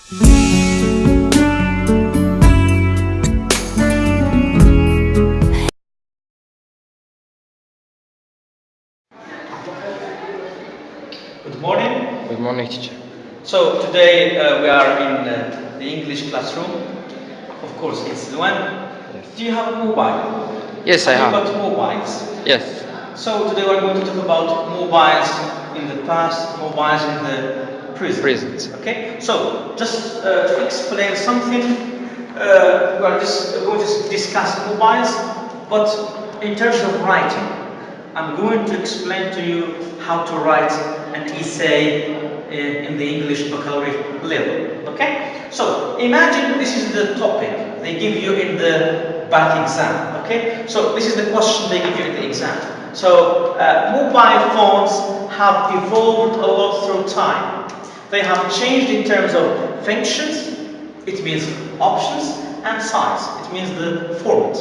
Good morning. Good morning, teacher. So today we are in the English classroom. Of course, it's Luan. Yes. Do you have a mobile? Yes, I have. You got mobiles. Yes. So today we're going to talk about mobiles in the past, mobiles in the present. Okay. So just to explain something, we are just going to discuss mobiles, but in terms of writing. I'm going to explain to you how to write an essay in the English vocabulary level. Okay? So imagine this is the topic they give you in the back exam. Okay? So this is the question they give you in the exam. So mobile phones have evolved a lot through time. They have changed in terms of functions, it means options, and size, it means the format.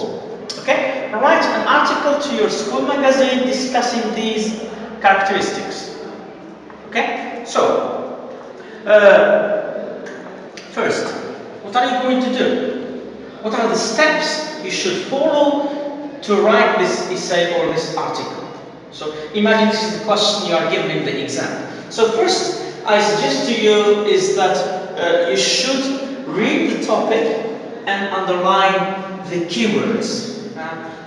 Okay? Write an article to your school magazine discussing these characteristics. Okay? So, first, what are you going to do? What are the steps you should follow to write this essay or this article? So, imagine this is the question you are given in the exam. So, first, I suggest to you is that you should read the topic and underline the keywords.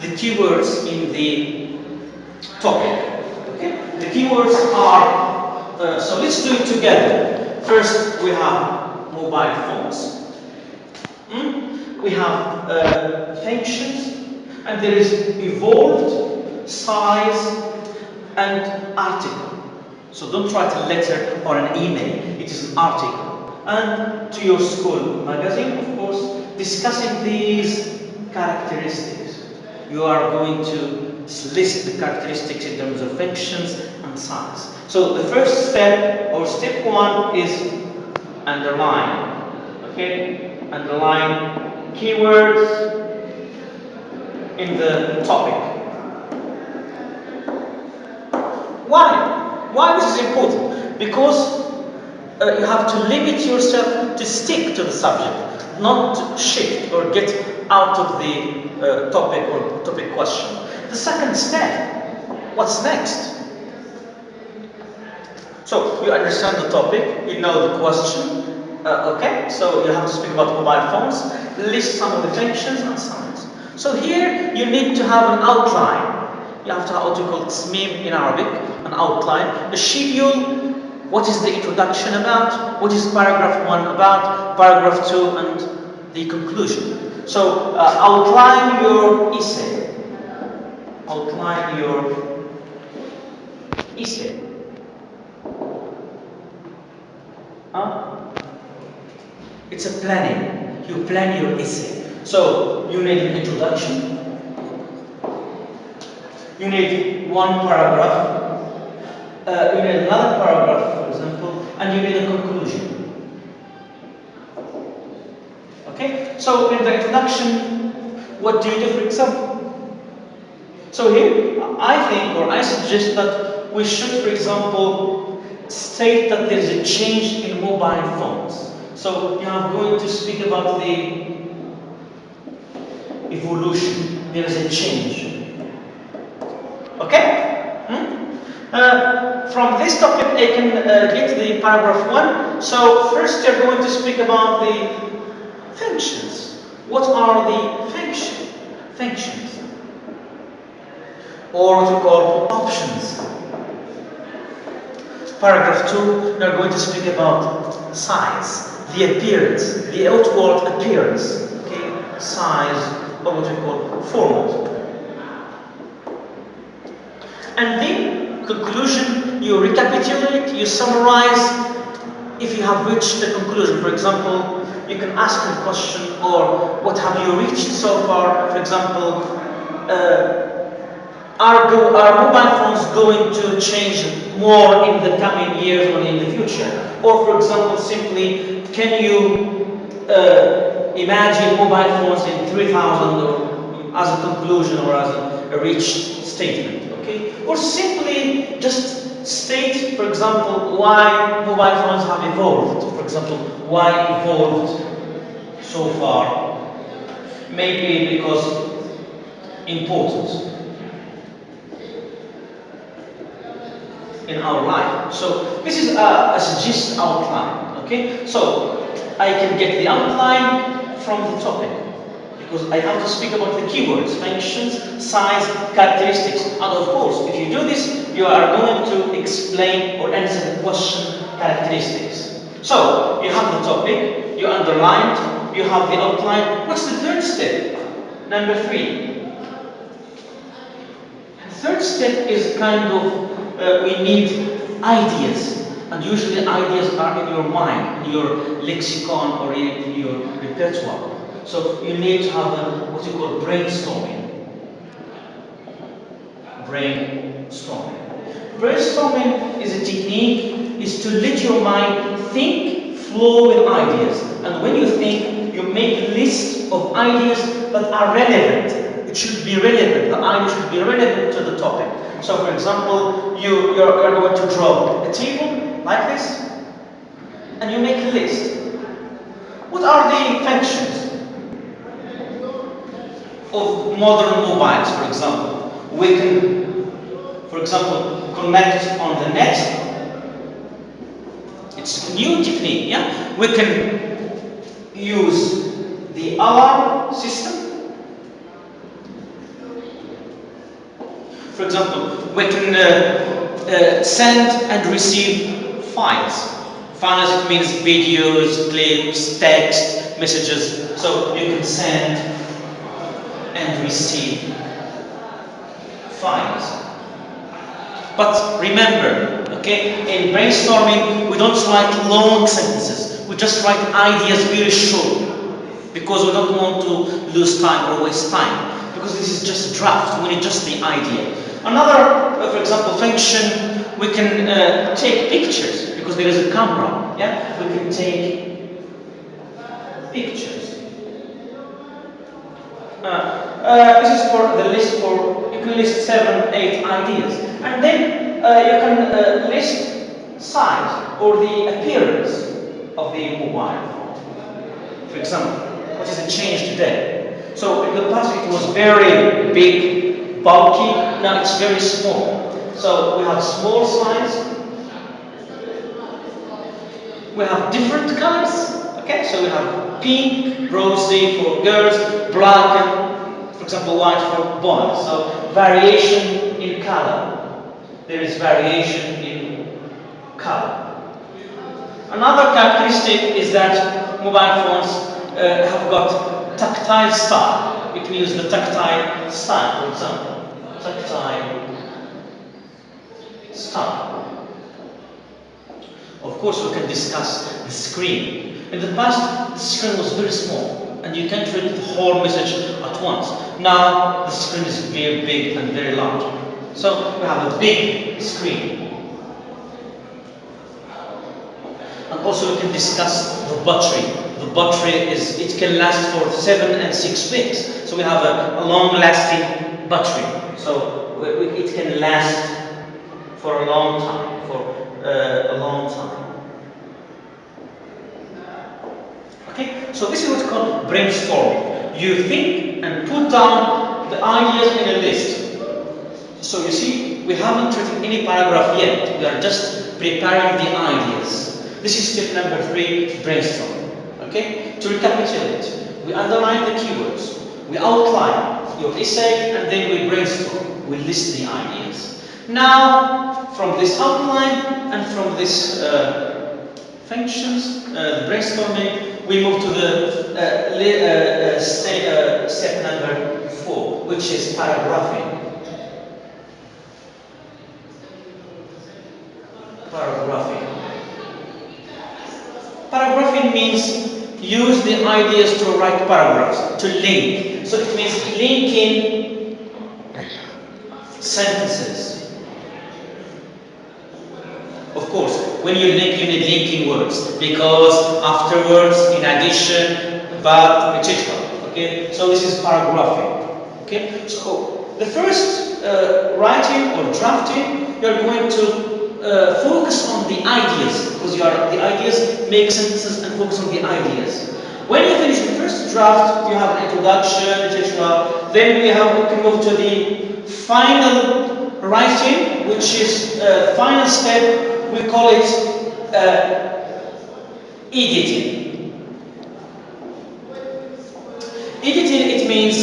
The keywords in the topic. Okay? The keywords are, so let's do it together. First, we have mobile phones. We have functions, and there is evolved, size, and article. So don't write a letter or an email, it is an article. And to your school magazine, of course, discussing these characteristics. You are going to list the characteristics in terms of functions and size. So the first step, or step one, is underline. Okay? Underline keywords in the topic. Why? Why this is important? Because you have to limit yourself to stick to the subject, not to shift or get out of the topic or topic question. The second step, what's next? So you understand the topic, you know the question, okay? So you have to speak about mobile phones, list some of the functions and signs. So here you need to have an outline. You have to have what you call tasmim in Arabic, an outline, a schedule. What is the introduction about? What is paragraph 1 about? Paragraph 2 and the conclusion. So outline your essay. Outline your essay. It's a planning. You plan your essay. So you need an introduction. You need one paragraph. You need another paragraph, for example, and you need a conclusion. Okay? So in the introduction, what do you do, for example? So here, I think, or I suggest that we should, for example, state that there is a change in mobile phones. So you are going to speak about the evolution. There is a change. Okay? From this topic, I can get the paragraph 1. So first, you're going to speak about the functions. What are the functions? Or what we call options. Paragraph 2, you're going to speak about size, the appearance, the outward appearance. Okay, size, or what we call format. And then, conclusion, you recapitulate, you summarize. If you have reached the conclusion, for example, you can ask a question, or what have you reached so far? For example, are mobile phones going to change more in the coming years or in the future? Or, for example, simply, can you imagine mobile phones in 3000 or as a conclusion or as a reached statement? Okay? Or simply just state, for example, why mobile phones have evolved. For example, why evolved so far? Maybe because importance in our life. So this is a suggested outline. Okay, so I can get the outline from the topic because I have to speak about the keywords, functions, size, characteristics, and of course, if you do this, you are going to explain or answer the question characteristics. So you have the topic, you underline it, you have the outline. What's the third step? Number 3. The third step is kind of we need ideas, and usually ideas are in your mind, in your lexicon, or in your repertoire. So you need to have what you call brainstorming. Brainstorming is a technique, is to let your mind think, flow with ideas. And when you think, you make a list of ideas that are relevant. It should be relevant. The idea should be relevant to the topic. So, for example, you're going to draw a table like this, and you make a list. What are the functions of modern mobiles, for example? We can, for example, connect on the net. It's a new technique, yeah? We can use the alarm system. For example, we can send and receive files. Files, it means videos, clips, text, messages. So you can send and receive files. But remember, okay, in brainstorming, we don't write long sentences. We just write ideas very short because we don't want to lose time or waste time. Because this is just a draft, we need just the idea. Another, for example, function, we can take pictures because there is a camera. Yeah, we can take pictures. This is for the list for, you can list 7, 8 ideas. And then you can list size or the appearance of the mobile phone. For example, what is the change today? So in the past it was very big, bulky, now it's very small. So we have small size, we have different colors, okay? So we have pink, rosy for girls, black, and, for example, white for boys. So variation in color. There is variation in color. Another characteristic is that mobile phones have got tactile style. It means the tactile style, for example. Tactile style. Of course, we can discuss the screen. In the past, the screen was very small, and you can't read the whole message at once. Now, the screen is very big and very large. So, we have a big screen. And also, we can discuss the battery. The battery it can last for 7 and 6 weeks. So, we have a long-lasting battery. So, it can last for a long time. Okay, so this is what's called brainstorming. You think and put down the ideas in a list. So you see, we haven't written any paragraph yet. We are just preparing the ideas. This is step number 3, brainstorm. Okay, to recapitulate, we underline the keywords, we outline your essay, and then we brainstorm. We list the ideas. Now, from this outline and from this functions, brainstorming, we move to the step number 4, which is paragraphing. Paragraphing means use the ideas to write paragraphs, to link. So it means linking sentences. Of course, when you link, you need linking words because afterwards, in addition, but, etc. Okay, so this is paragraphing. Okay, so the first writing or drafting, you're going to focus on the ideas, because the ideas make sentences and focus on the ideas. When you finish the first draft, you have an introduction, etc. Then we can move to the final writing, which is final step. We call it editing. Editing, it means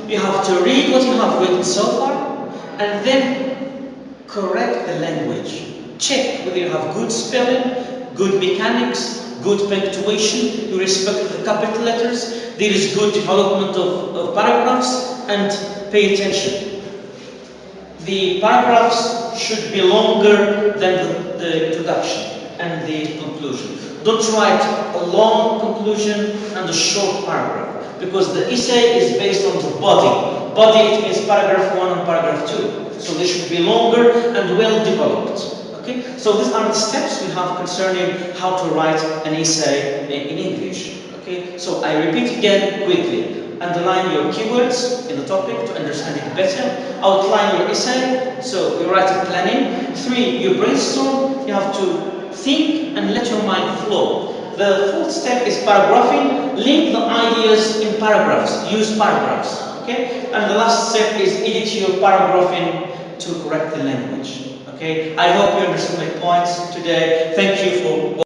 you have to read what you have written so far and then correct the language. Check whether you have good spelling, good mechanics, good punctuation, you respect the capital letters, there is good development of paragraphs, and pay attention. The paragraphs should be longer than the introduction and the conclusion. Don't write a long conclusion and a short paragraph, because the essay is based on the body. Body, it means paragraph 1 and paragraph 2. So they should be longer and well developed. Okay? So these are the steps we have concerning how to write an essay in English. Okay? So I repeat again quickly. Underline your keywords in the topic to understand it better. Outline your essay. So you write a planning. 3, you brainstorm. You have to think and let your mind flow. The 4th step is paragraphing. Link the ideas in paragraphs. Use paragraphs. Okay? And the last step is edit your paragraphing to correct the language. Okay? I hope you understood my points today. Thank you for